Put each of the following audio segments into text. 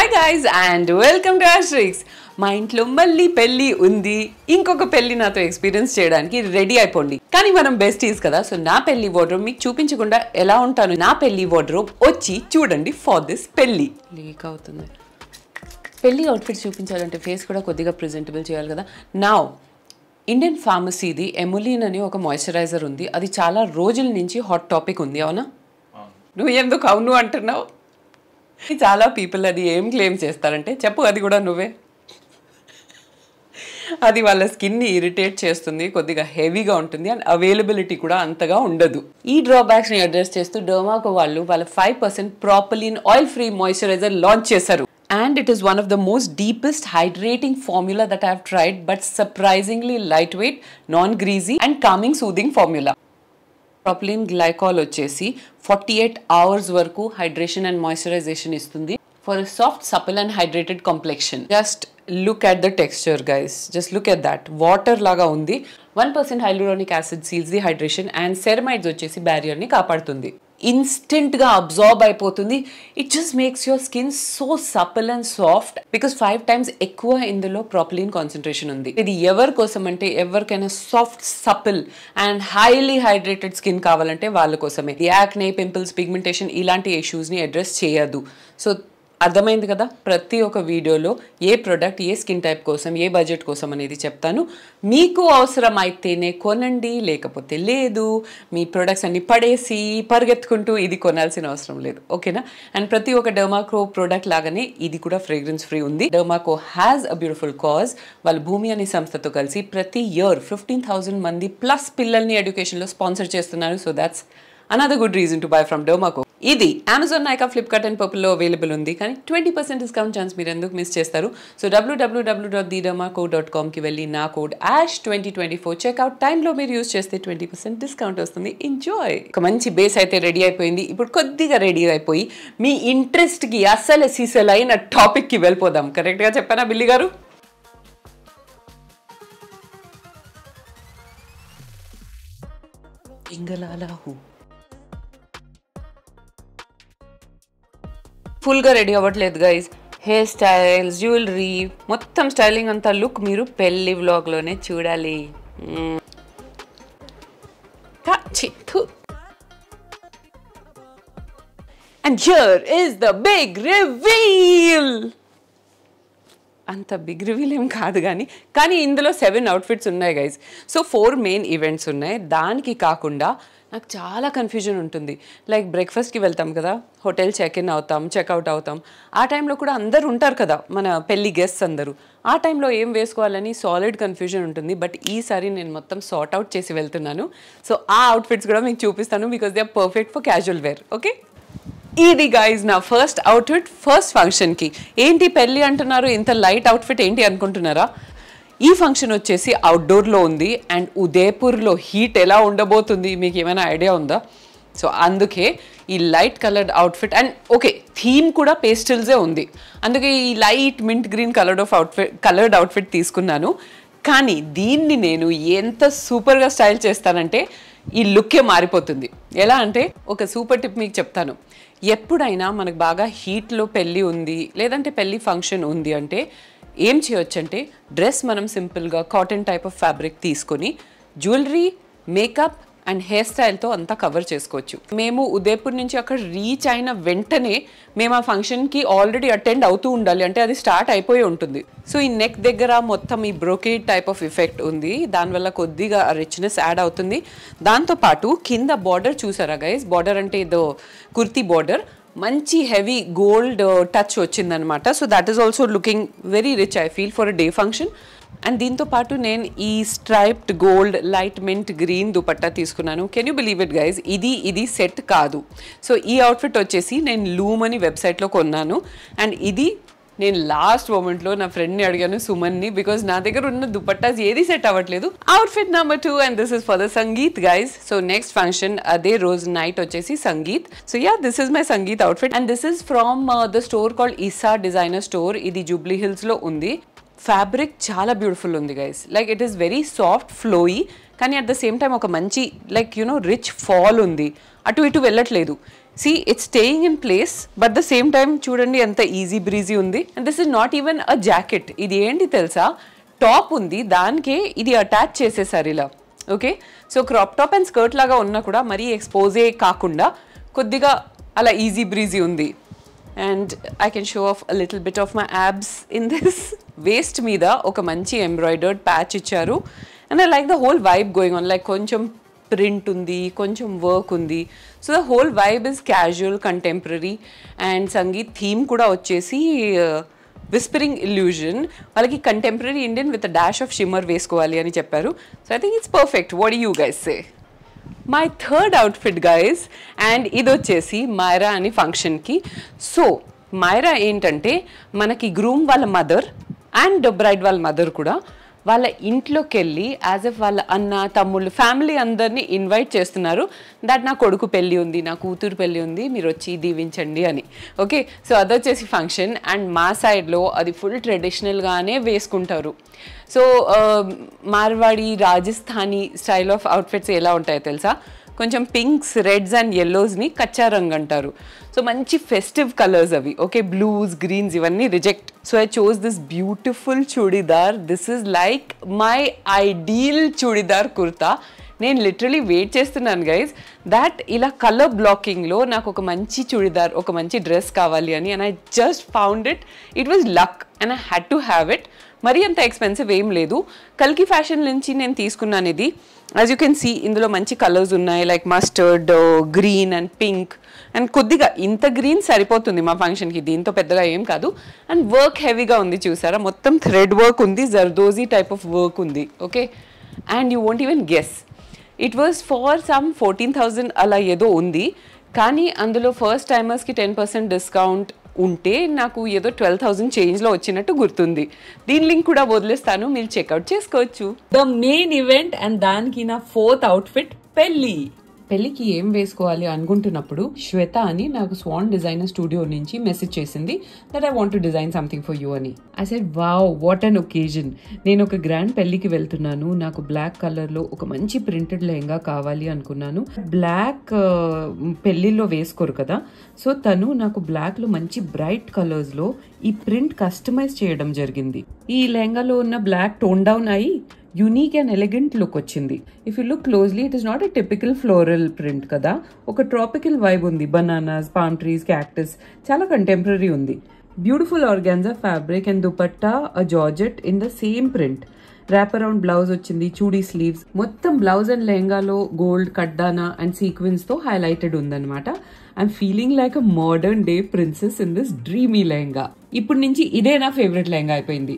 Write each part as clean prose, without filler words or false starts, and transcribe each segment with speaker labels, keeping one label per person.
Speaker 1: Hi guys and welcome to Asterix. మా ఇంట్లో మళ్ళీ పెళ్లి ఉంది, ఇంకొక పెళ్లి నాతో ఎక్స్పీరియన్స్ చేయడానికి రెడీ అయిపోండి. కానీ మనం బెస్టీస్ కదా, సో నా పెళ్లి వార్డ్రోబ్ మీకు చూపించకుండా ఎలా ఉంటాను. నా పెళ్లి వార్డ్రోబ్ వచ్చి చూడండి ఫర్ దిస్ పెళ్లి. లీక్ అవుతుంది. పెళ్లి అవుట్ఫిట్ చూపించాలంటే ఫేస్ కూడా కొద్దిగా ప్రెజెంటబుల్ చేయాలి కదా. నౌ ఇండియన్ ఫార్మసీది ఎములిన్ అని ఒక మాయిశ్చరైజర్ ఉంది. అది చాలా రోజుల నుంచి హాట్ టాపిక్ ఉంది, అవునా? నువ్వు ఎందుకు అవును అంటున్నావు? చాలా పీపుల్ అది ఏం క్లెయిమ్ చేస్తారంటే, చెప్పు అది కూడా నువ్వే. అది వాళ్ళ స్కిన్ని ఇరిటేట్ చేస్తుంది, కొద్దిగా హెవీగా ఉంటుంది అండ్ అవైలబిలిటీ కూడా అంతగా ఉండదు. ఈ డ్రాబ్యాక్స్ని అడ్రస్ చేస్తూ డర్మాకో వాళ్ళు వాళ్ళ 5% ప్రాపర్లిన్ ఆయిల్ ఫ్రీ మాయిశ్చరైజర్ లాంచ్ చేశారు. And it is one of the most deepest hydrating formula that I have tried, but surprisingly lightweight, non-greasy and calming soothing formula. Propylene glycol వచ్చేసి 48 hours వరకు hydration and moisturization ఇస్తుంది for a soft, supple and hydrated complexion. Just look at the texture guys. Just look at that. Water లాగా ఉంది. 1% hyaluronic acid seals the hydration and ceramides వచ్చేసి barrier ని కాపాడుతుంది. Instant గా absorb అయిపోతుంది. It just makes your skin so supple and soft because 5 times ఎక్కువ ఇందులో propylene concentration ఉంది. ఇది ఎవరి కోసం అంటే, ఎవరికైనా soft, supple and highly hydrated skin కావాలంటే వాళ్ళ కోసమే. యాక్నే, పింపుల్స్, పిగ్మెంటేషన్ ఇలాంటి ఇష్యూస్ ని అడ్రస్ చేయదు. సో అర్థమైంది కదా. ప్రతి ఒక్క వీడియోలో ఏ ప్రోడక్ట్ ఏ స్కిన్ టైప్ కోసం, ఏ బడ్జెట్ కోసం అనేది చెప్తాను. మీకు అవసరం అయితేనే కొనండి, లేకపోతే లేదు. మీ ప్రొడక్ట్స్ అన్ని పడేసి పరిగెత్తుకుంటూ ఇది కొనాల్సిన అవసరం లేదు, ఓకేనా? అండ్ ప్రతి ఒక్క డర్మాకో ప్రోడక్ట్ లాగానే ఇది కూడా ఫ్రేగ్రెన్స్ ఫ్రీ ఉంది. డర్మాకో హ్యాస్ అ బ్యూటిఫుల్ కాజ్. వాళ్ళ భూమి అనే సంస్థతో కలిసి ప్రతి ఇయర్ 15,000 మంది ప్లస్ పిల్లల్ని ఎడ్యుకేషన్లో స్పాన్సర్ చేస్తున్నారు. So that's another good reason to buy from Dermaco. ఇది Amazon, Nykaa, Flipkart and Purple లో అవైలబుల్ ఉంది. కానీ 20% డిస్కౌంట్ ఛాన్స్ మీరు ఎందుకు మిస్ చేస్తారు? సో www.thedermaco.com కి వెళ్ళి నా కోడ్ ASH2024 చెక్అవుట్ టైంలో మీరు యూజ్ చేస్తే 20% డిస్కౌంట్ వస్తుంది. ఎంజాయ్. ఒక మంచి బేస్ అయితే రెడీ అయిపోయింది. ఇప్పుడు కొద్దిగా రెడీ అయిపోయి మీ ఇంట్రెస్ట్కి అసలు సిసలైన టాపిక్కి వెళ్ళిపోదాం. కరెక్ట్గా చెప్పానా బిల్లి గారు? ఇంగలాలాహు ఫుల్గా రెడీ అవ్వట్లేదు గైజ్. హెయిర్ స్టైల్స్, జ్యువెలరీ, మొత్తం స్టైలింగ్ అంతా లుక్ మీరు పెళ్లి వ్లాగ్లోనే చూడాలి. And here is the big reveal. అంత బిగ్ రివీల్ ఏం కాదు కానీ ఇందులో 7 అవుట్ఫిట్స్ ఉన్నాయి గైజ్. సో 4 మెయిన్ ఈవెంట్స్ ఉన్నాయి. దానికి కాకుండా నాకు చాలా కన్ఫ్యూజన్ ఉంటుంది. లైక్ బ్రేక్ఫాస్ట్కి వెళ్తాం కదా, హోటల్ చెక్-ఇన్ అవుతాం, చెక్అవుట్ అవుతాం. ఆ టైంలో కూడా అందరు ఉంటారు కదా, మన పెళ్లి గెస్ట్స్ అందరూ. ఆ టైంలో ఏం వేసుకోవాలని సాలిడ్ కన్ఫ్యూజన్ ఉంటుంది. బట్ ఈసారి నేను మొత్తం సార్ట్ అవుట్ చేసి వెళ్తున్నాను. సో ఆ అవుట్ఫిట్స్ కూడా మీకు చూపిస్తాను because they are perfect for casual wear. Okay, ఇది గైజ్ నా ఫస్ట్ అవుట్ఫిట్ ఫస్ట్ ఫంక్షన్కి. ఏంటి పెళ్ళి అంటున్నారు, ఇంత లైట్ అవుట్ఫిట్ ఏంటి అనుకుంటున్నారా? ఈ ఫంక్షన్ వచ్చేసి అవుట్డోర్లో ఉంది అండ్ ఉదయపూర్లో హీట్ ఎలా ఉండబోతుంది మీకు ఏమైనా ఐడియా ఉందా? సో అందుకే ఈ light coloured outfit and okay theme కూడా పేస్టల్సే ఉంది. అందుకే ఈ light mint green coloured outfit తీసుకున్నాను. కానీ దీన్ని నేను ఎంత సూపర్గా స్టైల్ చేస్తానంటే ఈ లుక్కే మారిపోతుంది. ఎలా అంటే ఒక సూపర్ టిప్ మీకు చెప్తాను. ఎప్పుడైనా మనకు బాగా హీట్లో పెళ్ళి ఉంది, లేదంటే పెళ్ళి ఫంక్షన్ ఉంది అంటే ఏం చేయొచ్చు అంటే, డ్రెస్ మనం సింపుల్గా కాటన్ టైప్ ఆఫ్ ఫ్యాబ్రిక్ తీసుకొని జ్యువెలరీ, మేకప్ అండ్ హెయిర్ స్టైల్తో అంతా కవర్ చేసుకోవచ్చు. మేము ఉదయపూర్ నుంచి అక్కడ రీచ్ అయిన వెంటనే మేము ఆ ఫంక్షన్కి ఆల్రెడీ అటెండ్ అవుతూ ఉండాలి, అంటే అది స్టార్ట్ అయిపోయి ఉంటుంది. సో ఈ నెక్ దగ్గర మొత్తం ఈ బ్రోకేడ్ టైప్ ఆఫ్ ఎఫెక్ట్ ఉంది, దానివల్ల కొద్దిగా రిచ్నెస్ యాడ్ అవుతుంది. దాంతోపాటు కింద బార్డర్ చూసారా గైస్? బార్డర్ అంటే ఏదో కుర్తీ బార్డర్, మంచి హెవీ గోల్డ్ టచ్ వచ్చిందనమాట. So that is also looking very rich I feel for a day function. And దీంతో పాటు నేను ఈ striped gold light mint green dupatta తీసుకున్నాను. Can you believe it guys? ఇది సెట్ కాదు. సో ఈ అవుట్ఫిట్ వచ్చేసి నేను లూమ్ అని వెబ్సైట్లో కొన్నాను. అండ్ ఇది నేను లాస్ట్ మూమెంట్లో నా ఫ్రెండ్ని అడిగాను, సుమన్ని, బికాజ్ నా దగ్గర ఉన్న దుపట్టాస్ ఏది సెట్ అవ్వట్లేదు. Outfit number 2 and this is for the sangeet guys. So next function అదే రోజు నైట్ వచ్చేసి sangeet. So yeah, this is my sangeet outfit and this is from the store called Isa designer store. ఇది జూబ్లీ హిల్స్లో ఉంది. ఫ్యాబ్రిక్ చాలా బ్యూటిఫుల్ ఉంది guys. Like it is very soft, flowy, కానీ at the same time ఒక మంచి లైక్ రిచ్ ఫాల్ ఉంది. అటు ఇటు వెళ్ళట్లేదు. See, it's staying in place, but the same time చూడండి ఎంత ఈజీ బ్రీజీ ఉంది. And this is not even a jacket. ఇది ఏంటి తెలుసా, టాప్ ఉంది, దానికే ఇది అటాచ్ చేసేసారు ఇలా. Okay, so crop top and skirt లాగా ఉన్నా కూడా మరీ ఎక్స్పోజే కాకుండా కొద్దిగా అలా ఈజీ బ్రీజీ ఉంది. And I can show of a little bit of my abs in this. Waste మీద ఒక మంచి ఎంబ్రాయిడర్డ్ ప్యాచ్ ఇచ్చారు. And I like the whole vibe going on, like కొంచెం ప్రింట్ ఉంది, కొంచెం వర్క్ ఉంది. So the whole vibe is casual, contemporary. And sangeet theme కూడా వచ్చేసి విస్పరింగ్ ఇల్యూజన్. వాళ్ళకి contemporary Indian with dash of shimmer వేసుకోవాలి అని చెప్పారు. So I think it's perfect. What do you guys say? My third outfit guys, and ఇది వచ్చేసి మైరా అని ఫంక్షన్కి. సో మైరా ఏంటంటే మనకి గ్రూమ్ వాళ్ళ మదర్ అండ్ బ్రైడ్ వాళ్ళ మదర్ కూడా వాళ్ళ ఇంట్లోకి వెళ్ళి యాజ్ ఎఫ్ వాళ్ళ అన్న తమ్ముళ్ళు ఫ్యామిలీ అందరినీ ఇన్వైట్ చేస్తున్నారు. దట్ నా కొడుకు పెళ్ళి ఉంది, నా కూతురు పెళ్ళి ఉంది, మీరు వచ్చి దీవించండి అని. ఓకే, సో అదొచ్చేసి ఫంక్షన్. అండ్ మా సైడ్లో అది ఫుల్ ట్రెడిషనల్గానే వేసుకుంటారు. So Marwadi Rajasthani style of outfits ఎలా ఉంటాయో తెలుసా, కొంచెం పింక్స్, రెడ్స్ అండ్ ఎల్లోస్ని కచ్చా రంగ్ అంటారు. సో మంచి ఫెస్టివ్ కలర్స్ అవి. ఓకే, బ్లూస్, గ్రీన్స్ ఇవన్నీ reject. So I chose this beautiful churidar. This is like my ideal churidar kurta. నేను లిటరలీ వెయిట్ చేస్తున్నాను గైజ్ దాట్ ఇలా కలర్ బ్లాకింగ్లో నాకు ఒక మంచి చూడిదార్, ఒక మంచి డ్రెస్ కావాలి అని. And I just found it. It was luck and I had to have it. మరీ అంత ఎక్స్పెన్సివ్ ఏం లేదు. కల్కి ఫ్యాషన్ నుంచి నేను తీసుకున్నాను ఇది. యాజ్ యూ కెన్ సీ ఇందులో మంచి కలర్స్ ఉన్నాయి, like mustard, green and pink. And కొద్దిగా ఇంత గ్రీన్ సరిపోతుంది మా ఫంక్షన్కి, దీంతో పెద్దగా ఏం కాదు. అండ్ వర్క్ హెవీగా ఉంది చూసారా, మొత్తం థ్రెడ్ వర్క్ ఉంది, జర్దోజీ టైప్ ఆఫ్ వర్క్ ఉంది. Okay, and you won't even guess. It was for some 14,000 అలా ఏదో ఉంది. కానీ అందులో ఫస్ట్ టైమర్స్కి 10% డిస్కౌంట్ ఉంటే నాకు ఏదో 12,000 చేంజ్లో వచ్చినట్టు గుర్తుంది. దీని లింక్ కూడా వదిలేస్తాను, మీరు చెక్అవుట్ చేసుకోవచ్చు. ద మెయిన్ ఈవెంట్ అండ్ దానికి నా ఫోర్త్ అవుట్ఫిట్ పెళ్ళి. పెళ్ళికి ఏం వేసుకోవాలి అనుకుంటున్నప్పుడు శ్వేత అని నాకు స్వాన్ డిజైనర్ స్టూడియో నుంచి మెసేజ్ చేసింది that I want to design something for you అని. I said wow, what an occasion. నేను ఒక గ్రాండ్ పెళ్ళికి వెళ్తున్నాను, నాకు బ్లాక్ కలర్లో ఒక మంచి ప్రింటెడ్ లెహంగా కావాలి అనుకున్నాను. బ్లాక్ పెళ్ళిలో వేసుకోరు కదా, సో తను నాకు బ్లాక్లో మంచి బ్రైట్ కలర్స్లో ఈ ప్రింట్ కస్టమైజ్ చేయడం జరిగింది. ఈ లెహంగాలో ఉన్న బ్లాక్ టోన్ డౌన్ అయ్యి యూనిక్ అండ్ ఎలిగెంట్ లుక్ వచ్చింది. If you look closely it is not a typical floral print కదా, ఒక ట్రాపికల్ వైబ్ ఉంది. బనానాస్, పామ్ ట్రీస్, క్యాక్టస్, చాలా కంటెంపరీ ఉంది. Beautiful organza fabric and dupatta a georgette in the same print. Wrap around blouse వచ్చింది, chudi sleeves. మొత్తం blouse and లెహంగాలో gold, కడ్డానా and sequins తో హైలైటెడ్ ఉందన్నమాట. I'm feeling like a modern day princess in this dreamy lehenga. ఇప్పటి నుంచి ఇదే నా ఫేవరెట్ లెహంగా అయిపోయింది.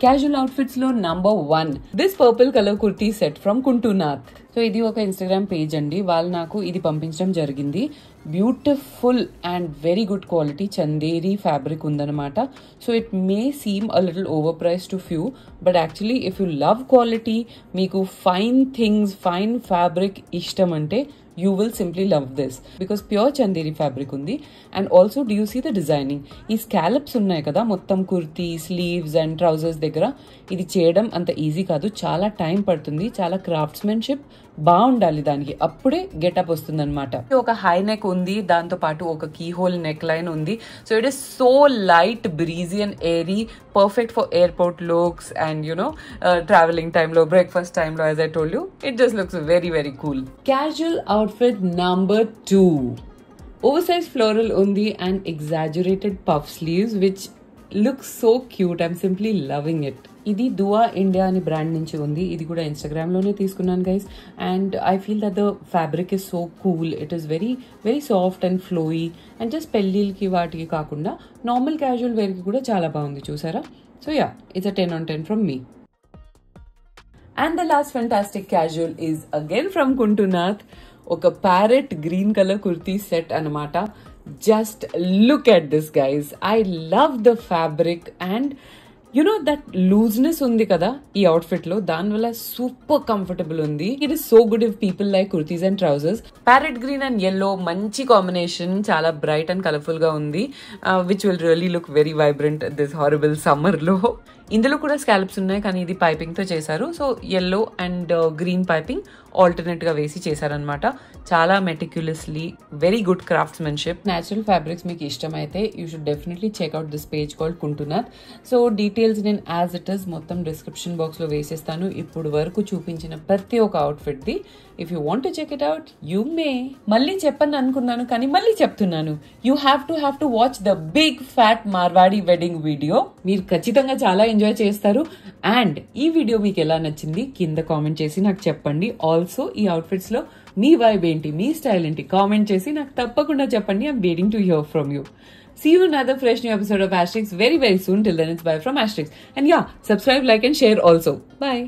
Speaker 1: క్యాజువల్ అవుట్ఫిట్స్ లో number 1 this purple colour kurti set from Kuntunath. So ఇది ఒక ఇన్స్టాగ్రామ్ పేజ్ అండి, వాళ్ళు నాకు ఇది పంపించడం జరిగింది. Beautiful and very good quality Chanderi fabric ఉందన్నమాట. So it may seem a little over price to you, but actually if you love quality, మీకు ఫైన్ థింగ్స్, ఫైన్ ఫ్యాబ్రిక్ ఇష్టం అంటే you will simply love this because pure chanderi fabric undi. And also do you see the designing, ee scallops unnai kada mottam kurti, sleeves and trousers దగ్గర. ఇది చేయడం అంత easy కాదు, చాలా time పడుతుంది, చాలా క్రాఫ్ట్స్మెన్షిప్ బాగుండాలి దానికి, అప్పుడే గెటప్ వస్తుంది అనమాట. ఒక హై నెక్ ఉంది, దాంతో పాటు ఒక కీ హోల్ నెక్ లైన్ ఉంది. So it is so light, breezy and airy, perfect for airport looks and you know travelling టైంలో, బ్రేక్ఫాస్ట్ టైంలో. As I told you, it just looks very very cool. Casual outfit number 2 oversized floral undi and exaggerated puff sleeves which looks so cute. I'm simply loving it. ఇది దువా India అని brand నుంచి ఉంది. ఇది కూడా Instagram లోనే తీసుకున్నాను guys. And I feel that the fabric is so cool. It is very very soft and flowy. And just పెళ్ళిళ్ళకి వాటికి కాకుండా నార్మల్ క్యాజువల్ వేర్కి కూడా చాలా బాగుంది, చూసారా? So yeah, it's a 10 on 10 from me. And the last fantastic casual is again from Kuntunath. ఒక parrot green colour kurti set అనమాట. Just look at this guys. I love the fabric and you know that looseness ఉంది కదా ఈ outfit లో, దాని వల్ల super comfortable ఉంది. It is so good if people like kurtis and trousers. Parrot green and yellow మంచి combination, చాలా బ్రైట్ అండ్ కలర్ఫుల్ గా ఉంది, which will really look very vibrant this horrible summer లో. ఇందులో కూడా స్కాలప్స్ ఉన్నాయి కానీ ఇది పైపింగ్ తో చేశారు. So yellow and green piping alternate గా వేసి చేశారనమాట. చాలా meticulously, very good craftsmanship. Natural fabrics మీకు ఇష్టమైతే you should definitely check out this page called Kuntunath. So details నేను యాజ్ ఇట్ ఇస్ మొత్తం డిస్క్రిప్షన్ బాక్స్ లో వేసేస్తాను, ఇప్పుడు వరకు చూపించిన ప్రతి ఒక్క అవుట్ఫిట్ ది. If you want to check it out you may. మళ్ళీ చెప్పని అనుకున్నాను కానీ మళ్ళీ చెప్తున్నాను, you have to watch the big fat Marwadi wedding video. మీరు ఖచ్చితంగా చాలా ఎంజాయ్ చేస్తారు. అండ్ ఈ వీడియో మీకు ఎలా నచ్చింది కింద కామెంట్ చేసి నాకు చెప్పండి. ఆల్సో ఈ అవుట్ఫిట్స్ లో మీ వైబ్ ఏంటి, మీ స్టైల్ ఏంటి కామెంట్ చేసి నాకు తప్పకుండా చెప్పండి. I'm waiting to hear from you. See you in another fresh new episode of Asterix very, very soon. Till then, it's bye from Asterix. And yeah, subscribe, like and share also. Bye.